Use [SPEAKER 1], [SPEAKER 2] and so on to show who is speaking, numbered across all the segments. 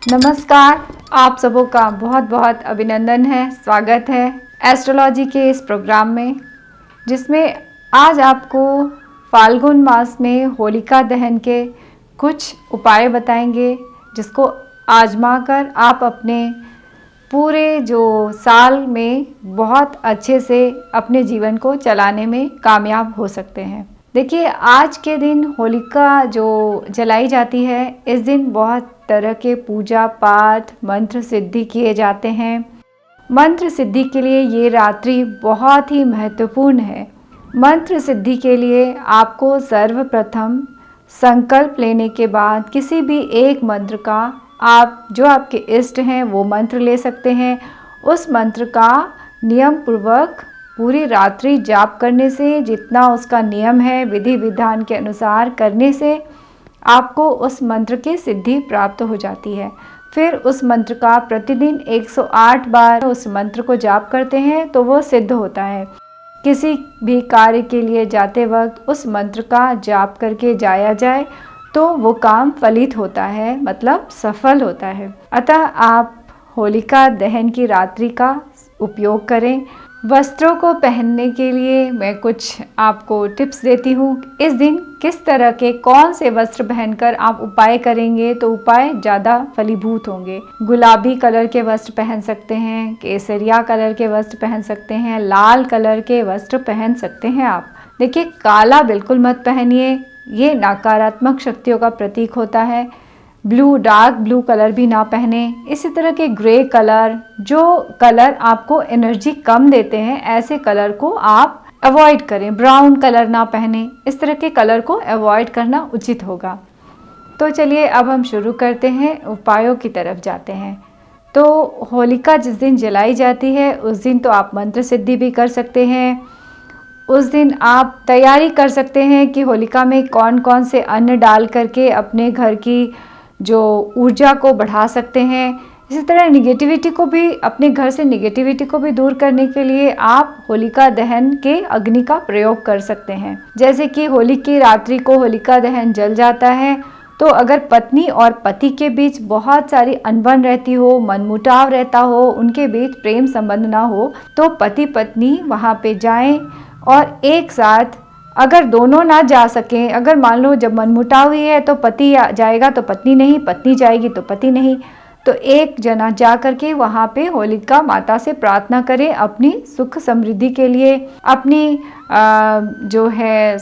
[SPEAKER 1] नमस्कार। आप सबों का बहुत बहुत अभिनंदन है, स्वागत है एस्ट्रोलॉजी के इस प्रोग्राम में, जिसमें आज आपको फाल्गुन मास में होलिका दहन के कुछ उपाय बताएंगे, जिसको आजमा कर आप अपने पूरे जो साल में बहुत अच्छे से अपने जीवन को चलाने में कामयाब हो सकते हैं। देखिए, आज के दिन होलिका जो जलाई जाती है, इस दिन बहुत तरह के पूजा पाठ मंत्र सिद्धि किए जाते हैं। मंत्र सिद्धि के लिए ये रात्रि बहुत ही महत्वपूर्ण है। मंत्र सिद्धि के लिए आपको सर्वप्रथम संकल्प लेने के बाद किसी भी एक मंत्र का आप जो आपके इष्ट हैं वो मंत्र ले सकते हैं। उस मंत्र का नियम पूर्वक पूरी रात्रि जाप करने से, जितना उसका नियम है विधि विधान के अनुसार करने से आपको उस मंत्र की सिद्धि प्राप्त हो जाती है। फिर उस मंत्र का प्रतिदिन 108 बार उस मंत्र को जाप करते हैं तो वो सिद्ध होता है। किसी भी कार्य के लिए जाते वक्त उस मंत्र का जाप करके जाया जाए तो वो काम फलित होता है, मतलब सफल होता है। अतः आप होलिका दहन की रात्रि का उपयोग करें। वस्त्रों को पहनने के लिए मैं कुछ आपको टिप्स देती हूँ। इस दिन किस तरह के कौन से वस्त्र पहनकर आप उपाय करेंगे तो उपाय ज़्यादा फलीभूत होंगे। गुलाबी कलर के वस्त्र पहन सकते हैं, केसरिया कलर के वस्त्र पहन सकते हैं, लाल कलर के वस्त्र पहन सकते हैं आप। देखिए, काला बिल्कुल मत पहनिए, ये नकारात्मक शक्तियों का प्रतीक होता है। ब्लू, डार्क ब्लू कलर भी ना पहने। इसी तरह के ग्रे कलर, जो कलर आपको एनर्जी कम देते हैं, ऐसे कलर को आप अवॉइड करें। ब्राउन कलर ना पहने, इस तरह के कलर को अवॉइड करना उचित होगा। तो चलिए अब हम शुरू करते हैं, उपायों की तरफ जाते हैं। तो होलिका जिस दिन जलाई जाती है उस दिन तो आप मंत्र सिद्धि भी कर सकते हैं। उस दिन आप तैयारी कर सकते हैं कि होलिका में कौन कौन से अन्न डाल करके अपने घर की जो ऊर्जा को बढ़ा सकते हैं। इसी तरह निगेटिविटी को भी, अपने घर से निगेटिविटी को भी दूर करने के लिए आप होलिका दहन के अग्नि का प्रयोग कर सकते हैं। जैसे कि होली की रात्रि को होलिका दहन जल जाता है तो अगर पत्नी और पति के बीच बहुत सारी अनबन रहती हो, मनमुटाव रहता हो, उनके बीच प्रेम संबंध ना हो, तो पति पत्नी वहाँ पे जाएं और एक साथ, अगर दोनों ना जा सकें, अगर मान लो जब मनमुटाव हुई है तो पति जाएगा तो पत्नी नहीं, पत्नी जाएगी तो पति नहीं, तो एक जना जा करके वहाँ पे होलिका माता से प्रार्थना करें अपनी सुख समृद्धि के लिए, अपनी जो है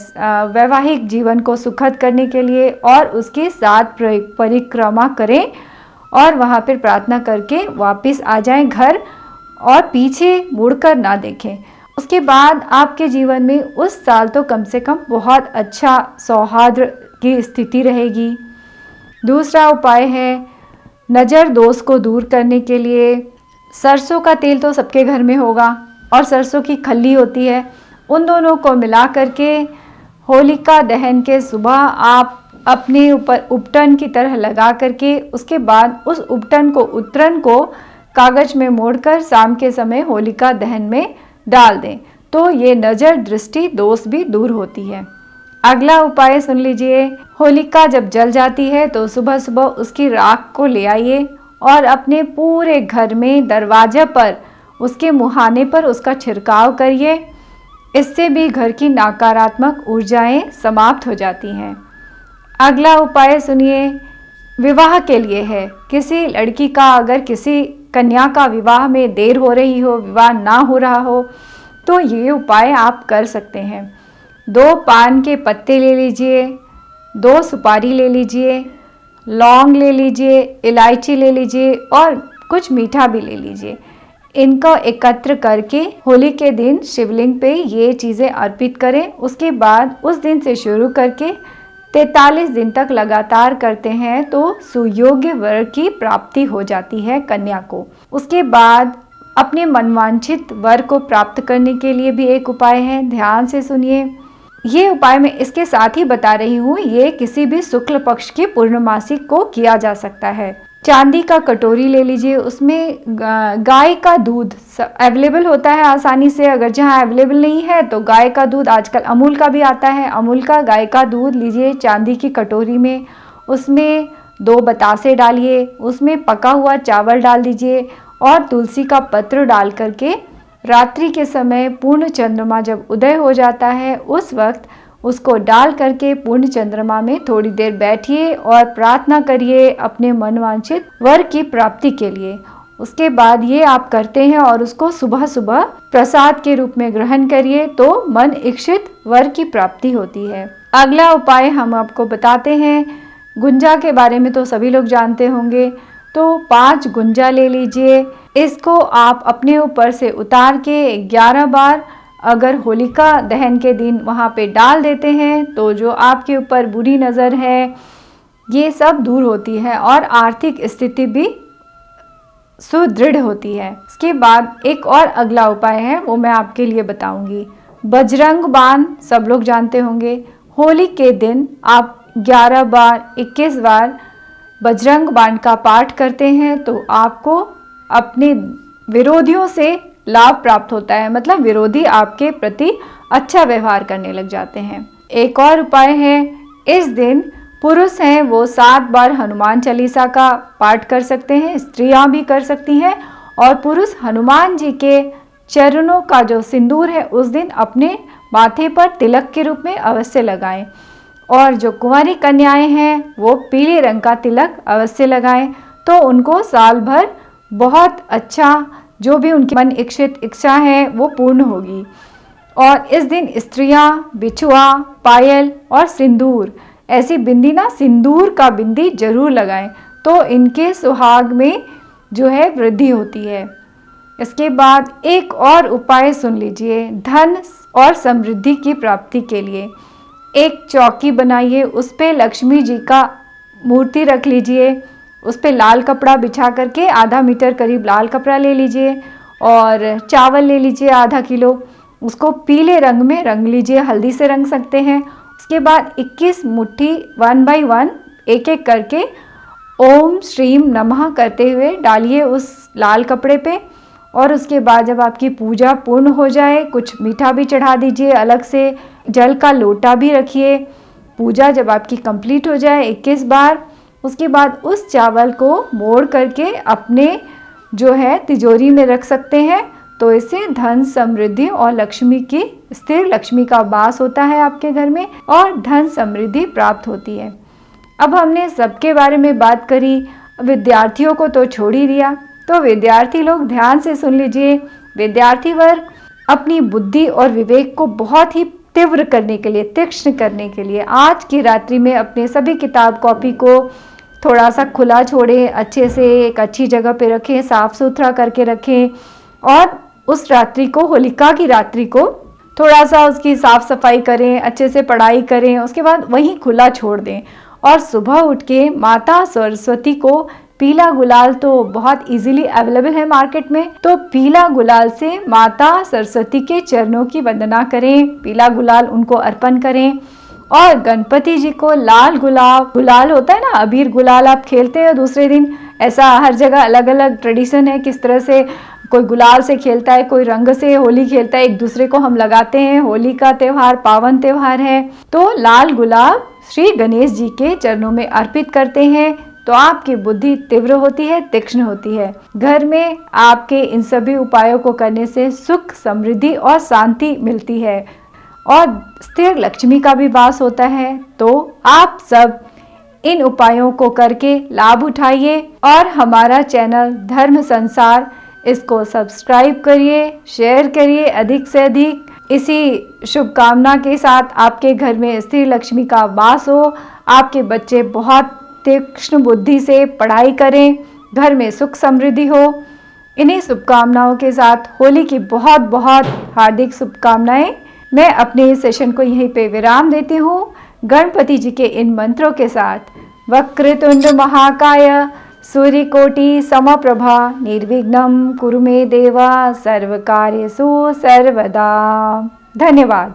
[SPEAKER 1] वैवाहिक जीवन को सुखद करने के लिए, और उसके साथ परिक्रमा करें और वहाँ पर प्रार्थना करके वापस आ जाएं घर और पीछे मुड़कर ना देखें। उसके बाद आपके जीवन में उस साल तो कम से कम बहुत अच्छा सौहार्द की स्थिति रहेगी। दूसरा उपाय है नज़र दोष को दूर करने के लिए सरसों का तेल तो सबके घर में होगा और सरसों की खल्ली होती है, उन दोनों को मिला करके होलिका दहन के सुबह आप अपने ऊपर उपटन की तरह लगा करके, उसके बाद उस उपटन को, उत्तरन को कागज में मोड़कर शाम के समय होलिका दहन में डाल दें तो ये नज़र दृष्टि दोष भी दूर होती है। अगला उपाय सुन लीजिए। होलिका जब जल जाती है तो सुबह सुबह उसकी राख को ले आइए और अपने पूरे घर में दरवाजे पर, उसके मुहाने पर उसका छिड़काव करिए। इससे भी घर की नकारात्मक ऊर्जाएं समाप्त हो जाती हैं। अगला उपाय सुनिए, विवाह के लिए है। किसी लड़की का, अगर किसी कन्या का विवाह में देर हो रही हो, विवाह ना हो रहा हो, तो ये उपाय आप कर सकते हैं। 2 पान के पत्ते ले लीजिए, 2 सुपारी ले लीजिए, लौंग ले लीजिए, इलायची ले लीजिए और कुछ मीठा भी ले लीजिए। इनको एकत्र करके होली के दिन शिवलिंग पे ये चीज़ें अर्पित करें। उसके बाद उस दिन से शुरू करके 43 दिन तक लगातार करते हैं तो सुयोग्य वर की प्राप्ति हो जाती है कन्या को। उसके बाद अपने मनवांछित वर को प्राप्त करने के लिए भी एक उपाय है, ध्यान से सुनिए। ये उपाय मैं इसके साथ ही बता रही हूँ, ये किसी भी शुक्ल पक्ष की पूर्णमासी को किया जा सकता है। चांदी का कटोरी ले लीजिए, उसमें गाय का दूध अवेलेबल होता है आसानी से। अगर जहाँ अवेलेबल नहीं है तो गाय का दूध, आजकल अमूल का भी आता है, अमूल का गाय का दूध लीजिए चांदी की कटोरी में। उसमें 2 बतासे डालिए, उसमें पका हुआ चावल डाल दीजिए और तुलसी का पत्र डाल करके रात्रि के समय पूर्ण चंद्रमा जब उदय हो जाता है उस वक्त उसको डाल करके पूर्ण चंद्रमा में थोड़ी देर बैठिए और प्रार्थना करिए अपने मनवांछित वर की प्राप्ति के लिए। उसके बाद ये आप करते हैं और उसको सुबह सुबह प्रसाद के रूप में ग्रहण करिए तो मन इच्छित वर की प्राप्ति होती है। अगला उपाय हम आपको बताते हैं। गुंजा के बारे में तो सभी लोग जानते होंगे, तो 5 गुंजा ले लीजिए। इसको आप अपने ऊपर से उतार के 11 बार अगर होलिका दहन के दिन वहाँ पे डाल देते हैं तो जो आपके ऊपर बुरी नज़र है ये सब दूर होती है और आर्थिक स्थिति भी सुदृढ़ होती है। इसके बाद एक और अगला उपाय है वो मैं आपके लिए बताऊंगी। बजरंग बाण सब लोग जानते होंगे। होली के दिन आप 11 बार 21 बार बजरंग बाण का पाठ करते हैं तो आपको अपने विरोधियों से लाभ प्राप्त होता है, मतलब विरोधी आपके प्रति अच्छा व्यवहार करने लग जाते हैं। एक और उपाय है, इस दिन पुरुष हैं वो 7 बार हनुमान चालीसा का पाठ कर सकते हैं, स्त्रियां भी कर सकती हैं। और पुरुष हनुमान जी के चरणों का जो सिंदूर है उस दिन अपने माथे पर तिलक के रूप में अवश्य लगाएं। और जो कुंवारी कन्याएं हैं वो पीले रंग का तिलक अवश्य लगाएं तो उनको साल भर बहुत अच्छा जो भी उनकी मन इच्छित इच्छा है वो पूर्ण होगी। और इस दिन स्त्रियां बिछुआ, पायल और सिंदूर, ऐसी बिंदी ना सिंदूर का बिंदी जरूर लगाएं तो इनके सुहाग में जो है वृद्धि होती है। इसके बाद एक और उपाय सुन लीजिए। धन और समृद्धि की प्राप्ति के लिए एक चौकी बनाइए, उस पे लक्ष्मी जी का मूर्ति रख लीजिए, उस पे लाल कपड़ा बिछा करके आधा मीटर करीब लाल कपड़ा ले लीजिए और चावल ले लीजिए आधा किलो, उसको पीले रंग में रंग लीजिए, हल्दी से रंग सकते हैं। उसके बाद 21 मुट्ठी 1 बाई 1 एक एक करके ओम श्रीम नमः करते हुए डालिए उस लाल कपड़े पे। और उसके बाद जब आपकी पूजा पूर्ण हो जाए कुछ मीठा भी चढ़ा दीजिए, अलग से जल का लोटा भी रखिए। पूजा जब आपकी कंप्लीट हो जाए 21 बार, उसके बाद उस चावल को मोड़ करके अपने जो है तिजोरी में रख सकते हैं तो इससे धन समृद्धि और लक्ष्मी की स्थिर लक्ष्मी का वास होता है आपके घर में और धन समृद्धि प्राप्त होती है। अब हमने सबके बारे में बात करी, विद्यार्थियों को तो छोड़ ही दिया, तो विद्यार्थी लोग ध्यान से सुन लीजिए। विद्यार्थी वर्ग अपनी बुद्धि और विवेक को बहुत ही तीव्र करने के लिए, तीक्ष्ण करने के लिए आज की रात्रि में अपने सभी किताब कॉपी को थोड़ा सा खुला छोड़ें, अच्छे से एक अच्छी जगह पे रखें, साफ सुथरा करके रखें और उस रात्रि को, होलिका की रात्रि को थोड़ा सा उसकी साफ सफाई करें, अच्छे से पढ़ाई करें, उसके बाद वहीं खुला छोड़ दें। और सुबह उठ के माता सरस्वती को पीला गुलाल तो बहुत इजीली अवेलेबल है मार्केट में, तो पीला गुलाल से माता सरस्वती के चरणों की वंदना करें, पीला गुलाल उनको अर्पण करें। और गणपति जी को लाल गुलाल होता है ना, अबीर गुलाल आप खेलते हैं दूसरे दिन, ऐसा हर जगह अलग अलग ट्रेडिशन है किस तरह से कोई गुलाल से खेलता है, कोई रंग से होली खेलता है, एक दूसरे को हम लगाते हैं। होली का त्यौहार पावन त्यौहार है, तो लाल गुलाल श्री गणेश जी के चरणों में अर्पित करते हैं तो आपकी बुद्धि तीव्र होती है, तीक्ष्ण होती है। घर में आपके इन सभी उपायों को करने से सुख, समृद्धि और शांति मिलती है और स्थिर लक्ष्मी का भी वास होता है। तो आप सब इन उपायों को करके लाभ उठाइए और हमारा चैनल धर्म संसार इसको सब्सक्राइब करिए, शेयर करिए अधिक से अधिक। इसी शुभकामना के साथ आपके घर में स्थिर लक्ष्मी का वास हो, आपके बच्चे बहुत तीक्ष्ण बुद्धि से पढ़ाई करें, घर में सुख समृद्धि हो। इन्हीं शुभकामनाओं के साथ होली की बहुत बहुत हार्दिक शुभकामनाएं। मैं अपने इस सेशन को यहीं पे विराम देती हूँ गणपति जी के इन मंत्रों के साथ। वक्रतुंड महाकाय सूर्यकोटि समप्रभा निर्विघ्नं कुरु मे देवा सर्वकार्येषु सर्वदा। धन्यवाद।